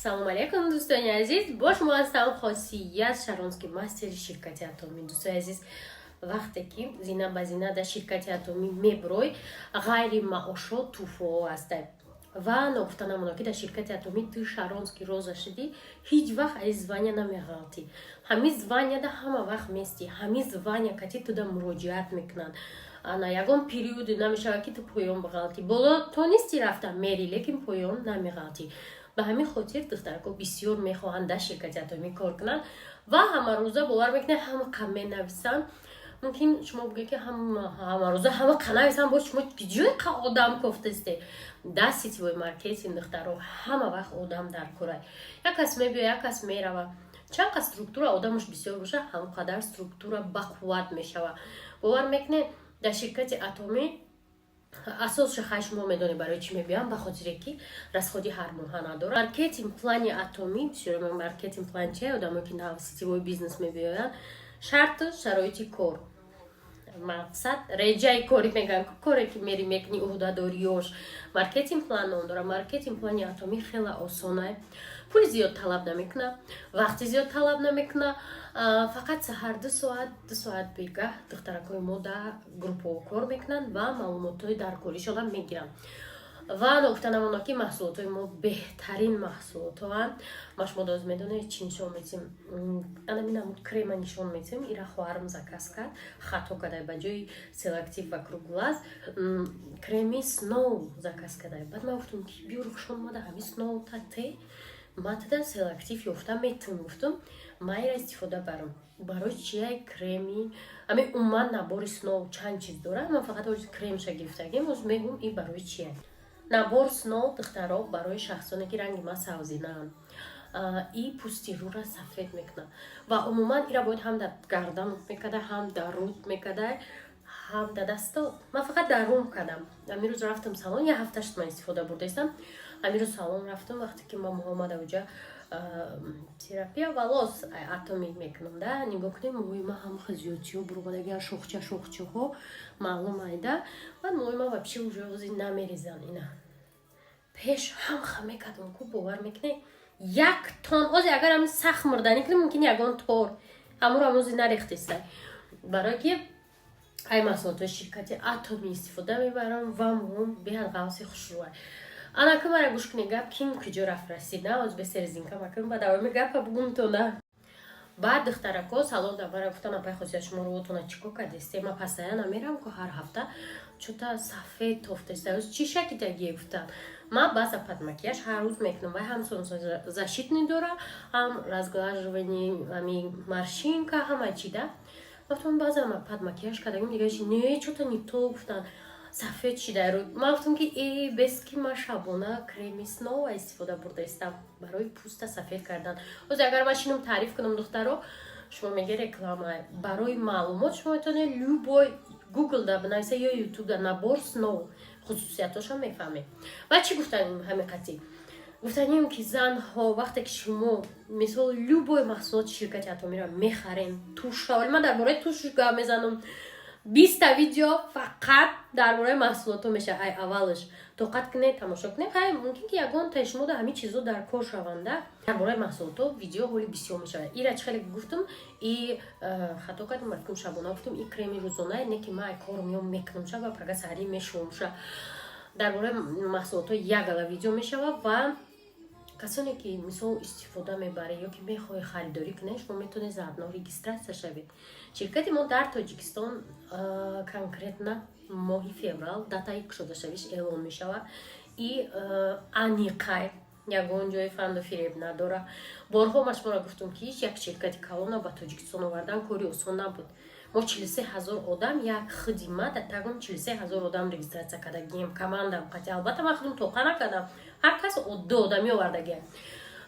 салом алейкум, дӯстони азиз. Бо шумо ҳастам Хосият, шаронский мастери ширкати Атоми. Дӯстони азиз, вақте ки зина ба зина дар ширкати Атоми меброй ғайри маошот туфоо ҳастад ва ногуфта намона ки дар ширкати Атоми ту шаронский роза шуди ҳеҷ вақт аз звания намеғалти. Ҳамин званияда ҳама вақт мести. Ҳамин звания кати туда муроҷиат мекунанд. На ягон периоди намешавад ки ту поён бағалти. Боло тонисти рафта мери, лекин поён намеғалти. Ба ҳамин хотир духтарако бисёр мехоҳанд дар ширкати Атоми кор кунанд ва ҳама рӯза бовар мекунед ҳама қа менависанд. Мумкин шумо бигӯед ки ҳама рӯза ҳама қа нависанд, бо шумо ҷои қа одам кофтасте. Дар сетивои маркетинг духтаро ҳама вақт одам дар кора. Як кас мебиёд, як кас мерава. Чанд қа структура одамаш бисёр боша, ҳамқадар структура бақувват мешава. Бовар мекунед дар ширкати Атоми асоси шумо медонед барои чӣ мебиям, ба хотире ки расходи ҳар моҳа надорад. Маркетинг плани Атоми, бисёр маркетинг план чия, одамое ки нав сетивои бизнес мебиёянд, шарту шароити кор. Мақсад реҷаи корӣ мегӯям, коре ки мери мекунӣ уҳдадориёш. Маркетинг план ном дорад. Маркетинг плани Атоми хеле осонае. Пули зиёд талаб намекуна, вақти зиёд талаб намекуна. Фақат саҳар 2 соат бегаҳ духтаракои мо дар группаҳо кор мекунанд ва маълумотҳои даркоришонам мегиранд. Ва ногуфта намона ки маҳсулотҳои мо беҳтарин маҳсулотҳоанд. Ма шумо доз медонед чӣ нишон метим. Анаминамуд крема нишон метим. Ира хоҳарам заказ кард, хато кадай ба ҷои селектив ва круглаз креми сноу заказ кадай. Баъд ман гуфтам ки биё рӯхшон мада ҳамин сноу тате матада селектив ёфта метум. Гуфтам ман ира истифода барам. Барои чияй креми ами умуман набори сноу чанд чиз дорад. Ман фақат кремша гирифтагим, оз мегӯм ин барои чияй. Набор сноу духтаро барои шахсоне ки ранги ма савзинаанд. И пӯсти рӯра сафед мекунад. Ва умуман ира бояд ҳам дар гардан мекадай, ҳам дар рӯд мекадай, ҳам дар даста. Ман фақат дар рӯм кадам. Амин рӯз рафтам салон, як ҳафта шуд ман истифода бурдаистам. Амин рӯз салон рафтам, вақте ки ман омада уҷа терапия волос Атоми мекунам. Да нигоҳ кунед моҳои ман ҳам зиёдтиҳо бурбадаги шохчаҳо маълум айда. Баъд моҳои ман вообще уже ози намерезанд. Ина пеш ҳамха мекардам ку бовар мекунед як тон ози агар ҳам сахт мурданӣ кунем мумкин ягон тор ҳамуро ҳамози нарехтистай. Барое ки ай маҳсулотҳои ширкати Атоми истифода мебарам ва мо беҳад ғавси хушрӯай. Анака мара гӯш кунед гап ким куҷо рафт расид. На оз бесерезинка макун ба давоми гапа бугумтона. Баъд духтарако салон да мара гуфтан апай Хосият шумо роҳотона чӣ кор кардесте? Ма пасая намерам ку ҳар ҳафта чӯта сафед тофтеста. Чӣ шакидагие гуфтам. Ман баъза под макияж ҳар рӯз мекунам ва ҳам солнцезащитный дора, ҳам разглаживани ҳамин морщинка, ҳама чида. Гуфтам баъза под макияж кардагим дига не чӯта не то гуфтан сафед шида рӯ. Ман гуфтам ки бес ки ман шабона креми сноу истифода бурдаистам барои пӯста сафед кардан. Ози агар ман шинам таъриф кунам духтаро, шумо меге реклама. Барои маълумот шумо метавонед любой Google да бинависа ё YouTube да набор сноу хусусиятошро мефаҳмед. Ва чӣ гуфтаним ҳамиқатӣ? Гуфтаним ки занҳо вақте ки шумо мисол любой маҳсулоти ширкати Атомиро мехарем, тушро, ман дар бораи туш гап мезанам. 20 видео фақат дар бораи маҳсулотҳо мешавад. Ай аввалаш тоқат кунед, тамошо кунед. Ҳай мумкин ки ягон таи шумо да ҳамин чизо дар кор шаванда. Дар бораи маҳсулотҳо видео ҳоли бисёр мешавад. Ира чӣ хеле гуфтам, хато кардам, балким шабона гуфтам ин креми рӯзонае, не ки ман ай корм ё мекунам ша ва пага саҳарӣ мешавам ша. Дар бораи маҳсулотҳо ягала видео мешавад ва касоне ки мисол истифода мебаред ё ки мехоҳед харидорӣ кунед, шумо метавонед заодно регистратсия шавед. Ширкати мо дар Тоҷикистон конкретно моҳи феврал датаи кушодашавиш эълон мешавад. И аниқай ягон ҷои фанду фиреб надора. Борҳо ма шуморо гуфтам ки ҳеҷ як ширкати калона ба Тоҷикистон овардан кори осон набуд. Мо 43 000 одам як хидмат тагон 43 000 одам регистратсия кардагим командам қати. Албатта ман худам тоқа накардам. Ҳар кас оддӣ одами овардагиам.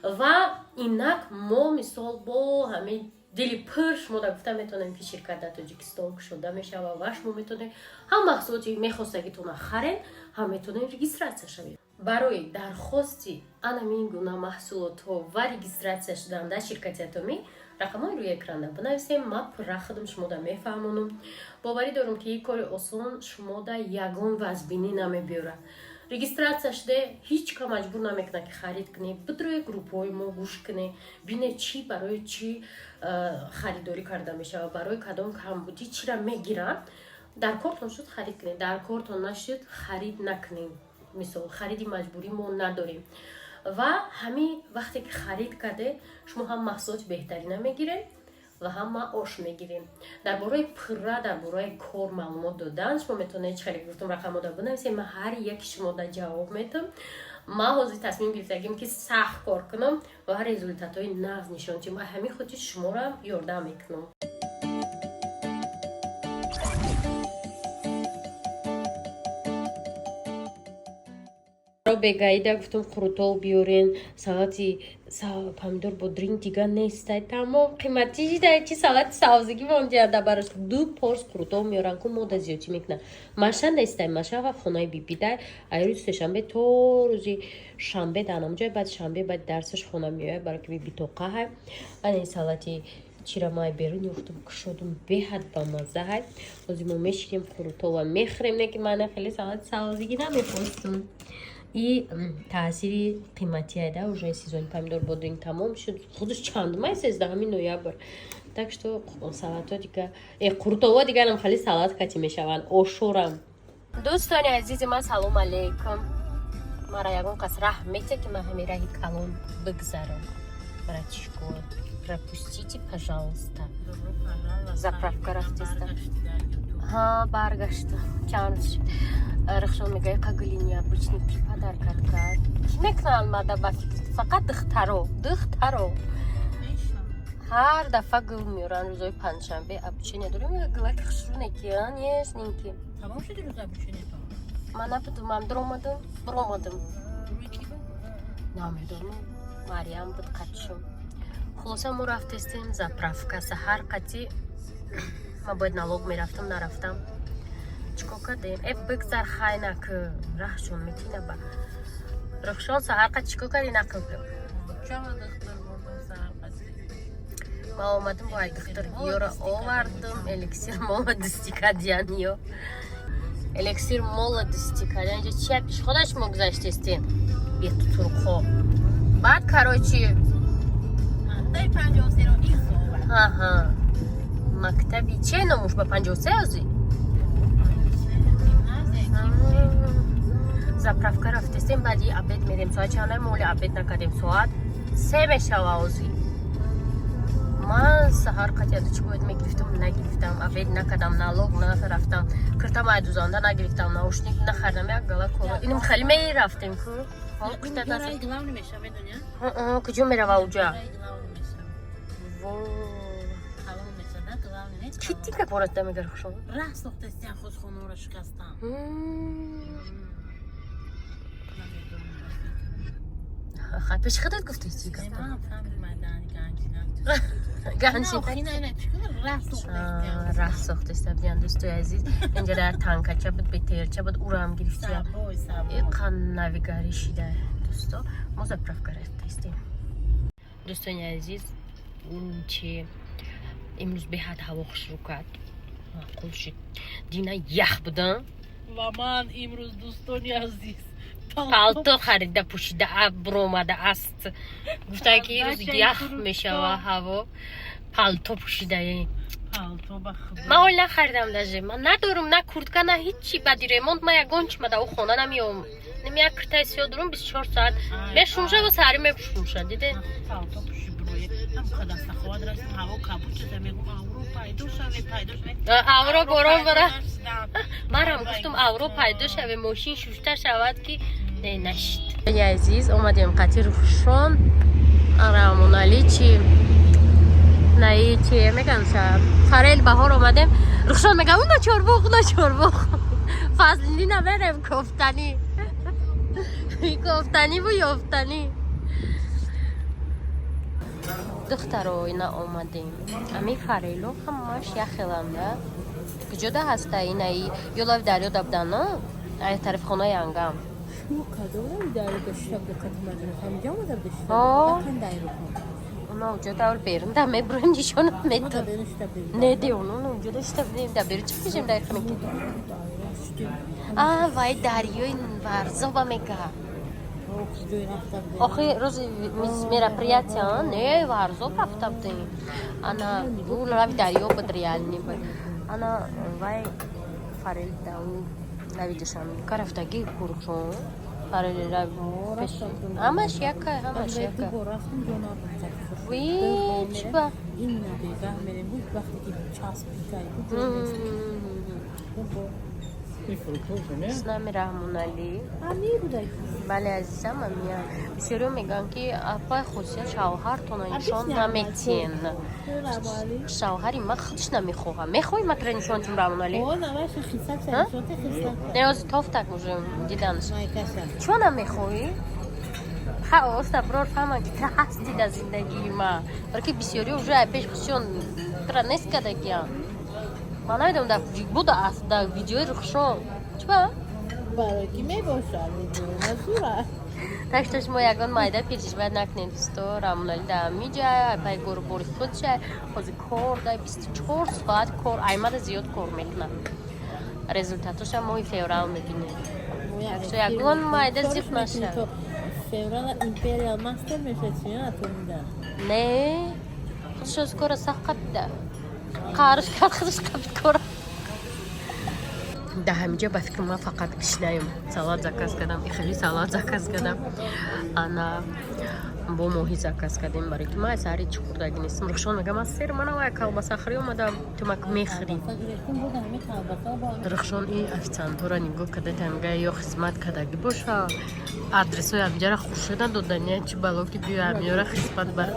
Ва инак мо мисол бо ҳамин дили пур шумо да гуфта метавонем ки ширкат дар Тоҷикистон кушода мешавад ва шумо метавонед ҳам маҳсулоти мехостагитона харед, ҳам метавонед регистратсия шавед. Барои дархости анамин гуна маҳсулотҳо ва регистратсия шудан дар ширкати Атоми рақамҳои рӯи экрана бинависем. Ман пурра худам шумо да мефаҳмонам. Боварӣ дорам ки ин кори осон шумо да ягон вазбинӣ намебиёрад. регистрация шуде ҳеҷ ка маҷбур намекунад ки харид кунӣ битрои группҳои мо гӯш кунӣ бине чӣ барои чӣ харидорӣ карда мешавад барои кадом камбудӣ чиро мегиранд дар кортон шуд харид кунед дар кортон нашуд харид накунем мисол хариди маҷбурӣ мо надорем ва ҳамин вақте ки харид карде шумо ҳам маҳсулоти беҳтарина мегиред ва ҳам маош мегирем дар бораи пурра дар бораи кор маълумот додан шумо метавонед хеле гуфтум рақамода бинависед ман ҳар яки шумода ҷавоб метам ман ҳозир тасмим гирифтагим ки сахт кор кунам ва результатҳои нағз нишон диҳам ва ҳамин худи шуморо ёрдам мекунам бегаида гуфтум қурутов биёрен салати помидор бо дринг дигар нестай тамом қимати чи салати сабзигӣ мондиада бараш 2 порс қурутов меоран ку мода зиёдӣ мекунад маша нестай маша ва хонаи бибидай айрӯзи сешанбе то рӯзи шанбе дар намоҷай баъд шанбе баъд дарсаш хона меояд барои ки биби тоқа ҳай ани салати чира май берун ёфтум кушодум беҳад бамазза ҳай ҳозир мо мешинем қурутова мехӯрем не ки ман хеле салати сабзигӣ намехостум и таъсири қиматиайда уже сезони помидор бо дринг тамом шуд худаш чандумай 13 ноябр так что салатҳо дигар қурутова дигарам хали салат кати мешаванд ошорам дӯстони азизи ман салом алейкум мара ягон кас раҳм метия ки ман ҳамин раҳи калон бигзарам братишко пропустите пожалуйста заправка рафтеста ها برگشته چند شد رخشان میگه قگلی необычный подарок کرد میکنن ماده با فقط دخترو هر دفعه گل میارن روزای پنجشنبه ابچه نداریم میگه گلک خشرونه که نیست نینکی تمام شده روز ابچه تو من نبودم برامدم نمیدونم مریم بود قدشم خلاصه ما رفتیم заправка سحر قطی ما باید налог میرفتم نرفتم چیکار کردیم بگذار خاینک راهشون میتینه با رخشان سحر قد چیکار کردی نکردم چما دختر بردم سحر قصی ما آمدم با دختر بیاره آوردم الیکسیر молодости الیکسیر молодости اینجا چی پیش خودش مگذاشتیم بیا تو ترخو بعد کارایچی دای 53 رو این صحبت ها مکتبی چه نموش با 53 ازی заправка рафтестем баъди абед мерем соат чанда моли абед накардем соат 3 мешава озӣ ман саҳар қатияда чӣ бояд мегирифтам нагирифтам абед накардам налог нарафтам киртам айдузанда нагирифтам наушник нахардам як гала кора инам хали мерафтем ку главный мешава дуня куҷо мерава уҷа چی دیگه برات میگه خوشم راه ساختستی خود خونه رو شکستم خب پیش خودت گفتی چی گفتم من فهمیدم مردانی گنجی نه راه ساختستی بیان دوستای عزیز اینجا در تانکچه بود به تیرچه بود او رو هم گرفتیم این قن نویگاری شده دوستا ما заправка رفتیم دوستان عزیز این چی امروز بهت هوا خوشرو کرد معقول شد دینا یخ بودم و من امروز دوستانی عزیز پالتو خریده پوشیده ابر اومده است گفته که این روز یخ میشه و هوا پالتو پوشیده پالتو بخدا من حال نخریدم داجه من ندارم نه کورتکا نه هیچی بدی ریموند من یگان چیمده او خونه نمیام نمی یک کرتای سیاه دارم 24 ساعت میشونشه و سری میپوشونشه دیده پالتو پوشی بروی هم خدا سخواد رسیم هوا کبود شده میگم اورو پیدا شده اورو برام برا مرم گفتم اورو پیدا شده ماشین شوشتر شود که نشد یا عزیز اومدیم قطیر روشان رامون علی چی نه چی میگن فریل بهار اومدیم روشان میگم اون چوربخ فضلی نبرم کفتنی و یافتنی دخترو اینا اومدیم امی فریلو همش یخلنده کجا هسته اینایی یولای دریا دبدانا ای طرف خونه ینگم شو کدوم دریا داشته دکت مدرن هم جام داشته آه دریا اونا اونجا دور بیرون دمه بریم نشون میتون نه دی اونو اونجا داشته بودیم در بیرون چی پیشیم در خونه که вай дарёи варзоба мега. Охи рӯзи мероприятия не варзоб рафта будем. Ана рави дарё буд реальни буд. Ана вай фарел дау навидишам карафтаги куршон. Фарел пеш. Амаш яка. Вичба. اسمم رحمون علی. بله عزیزم امیا. بسیاری میگن که اپای خصوصی شوهرتون نشون نمیتین. شوهری ما خودش نمیخوام. میخوای مثلا نشون تیم رحمون علی؟ نه از تافتک موجم دیدنش. چون نمیخوای؟ ها استبرار فهمم که هستی در زندگی ما. برای بسیاری اوجا پیش خشون ترا نیست کده کیان. من نمیدونم در بوده است در ویدیوی رخشان چه؟ برای کی میباشد نزوره تاشتش ما یکان مایده پیچش باید نکنین دوستو رامونالی در میجای پای گور بوری خود شه خوزی کار دای 24 ساعت کار ایمد زیاد کار میکنم رزولتاتوش هم موی فیورال میبینیم یکان مایده زیب نشه فیورال ایمپریال ماستر میشه چیه تو میدن نه خودش از کار سخت ده قارش خودش کار در همینجا با فکر ما فقط گشنیم سالاد زکاز کردم خیلی سالاد زکاز کردم انا با ماهی زکاز کردیم برای که ما سری چخوردگی نیستم رخشان میگم از سیر من و کلباسه خری اومدم تو مک میخری رخشان این افیسانتورا نگو کده تنگه یا خدمت کدگی باشه آدرسوی همینجا را خوش شده دادنیه چی بلو که بیو همینجا را خدمت بر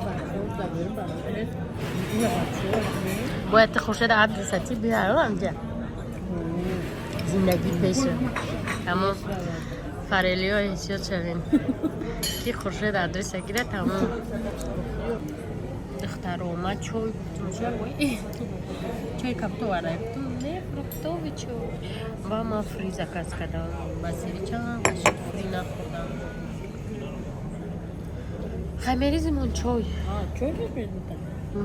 باید خوشد آدرساتی بیارم همینجا زندگی پیشه اما فریلی ها حسیات شویم که خوشد آدرس گیره تمام دختر اومد چوی چوی کبتو وارای کتو نه کبتو بچو و ما فری زکاز کدام بسیری چند باشید فری نخوردم خمیریزمون چوی چوی بپیدم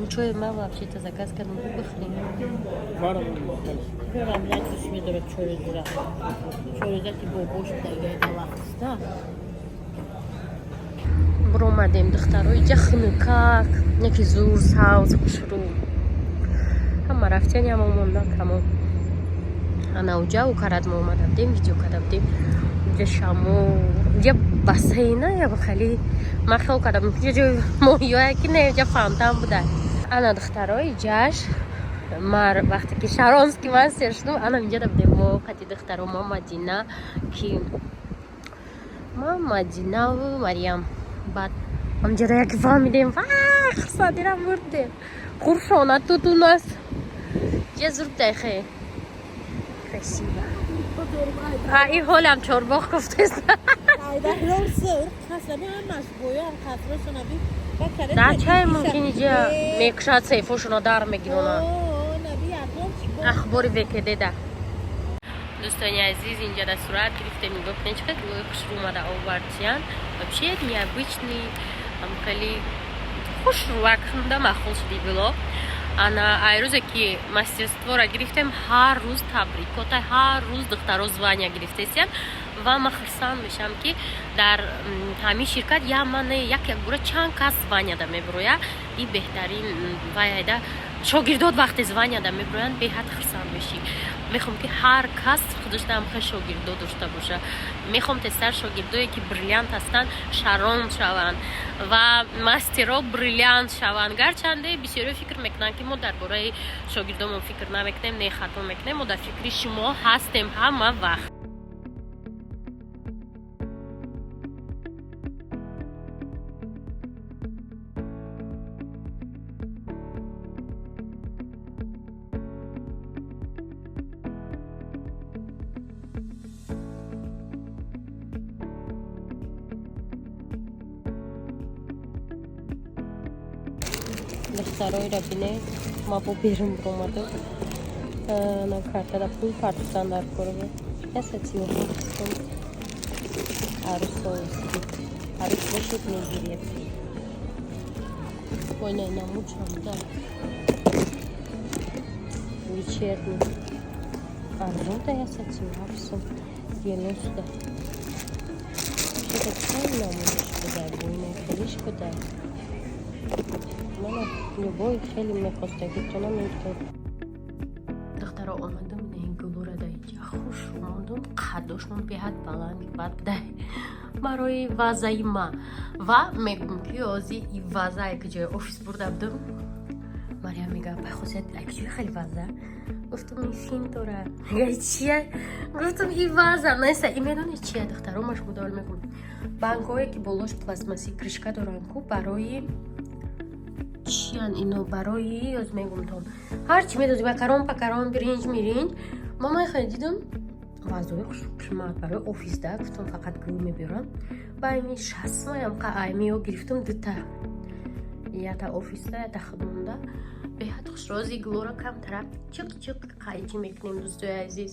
چوی ما вообще-то заказ کردم بخوریم برم نکش میده به چوریزه چوریزه که با گوشت دیگه وقت بر اومدیم دخترای جخنکک یکی زور ساوز خوشرو همه رفتن هم اومدن کمون انا اوجا و کردم اومدم دیم ویدیو کردم دیم اونجا شامو اونجا بسینه یا بخلی من خیلی کردم اونجا مویوه که نه اونجا فانتان بوده انا دخترای جاش مار وقتی که شارونسکی من سرشدم انا اینجا دبدیم موقعی دخترو ما مدینه که ما مدینه و مریم بعد اینجا را یکی فهمیدیم واه صادیرم بردیم خورشونه توت у нас جزر دخه красиво این حال هم چورباخ گفته است در چای ممکن اینجا میکشد سیفوشونو در میگیرونن اخباری وکده ده دوستانی عزیز اینجا در صورت گرفته میگفت نچقدر خوش رو اومده آوردیان вообще это необычный خیلی خوش رو وقت مخصوص دیولو انا айрӯзе ки мастерстворо гирифтем ҳар рӯз табрикота ҳар рӯз духтаро звания гирифтесиян ва ман хурсанд мешам ки дар ҳамин ширкат як гура чанд кас званияда мебироя и беҳтарин вайда шогирдот вақте званияда мебироянд беҳад хурсанд мешӣ мехом ки ҳар кас худаш намхе шогирдо дошта боша мехом тестар шогирдое ки бриллиант ҳастанд шарон шаванд ва мастеро бриллиант шаванд гарчанде бисёриё фикр мекунанд ки мо дар бораи шогирдомон фикр намекунем не хато мекунем мо дар фикри шумо ҳастем ҳама вақт دخترای را بینه ما با بیرون برومده на карта да пул партизан дар корбе ясатио хостон арусовский арус бошит мегирет ойна намучам да вечерний арзунта ясатио арусом гелоста. Что-то чай намудиш куда, буйне хелиш куда. Мана любой хели мехоста, гитона мехтор. Дохтара омадам не гулура дайча. Хуш омадам қадошмон беҳад баланд бад дай. Барои вазаи ма ва мегум ки ози и ваза ки офис бурда будам. Мариам мега бахусет акчи хели ваза. Гуфтам ин фин дора. Мега чия? Гуфтам и ваза. Неса и медони чия дохтаро маш мудол мегум. Банкое ки болош пластмаси кришка доран ку барои чиян ино барои оз мегум том. Ҳарчи медози макарон, биринҷ, миринҷ. Мамаи хай дидам вазои хуш қимат барои офисда гуфтам фақат гул мебирам. Байми 60 маям қааймио гирифтам дута. Ята офисда, ята худмонда. Беҳад хушрози гулора камтара чук-чук қайчи мекунем дӯстои азиз.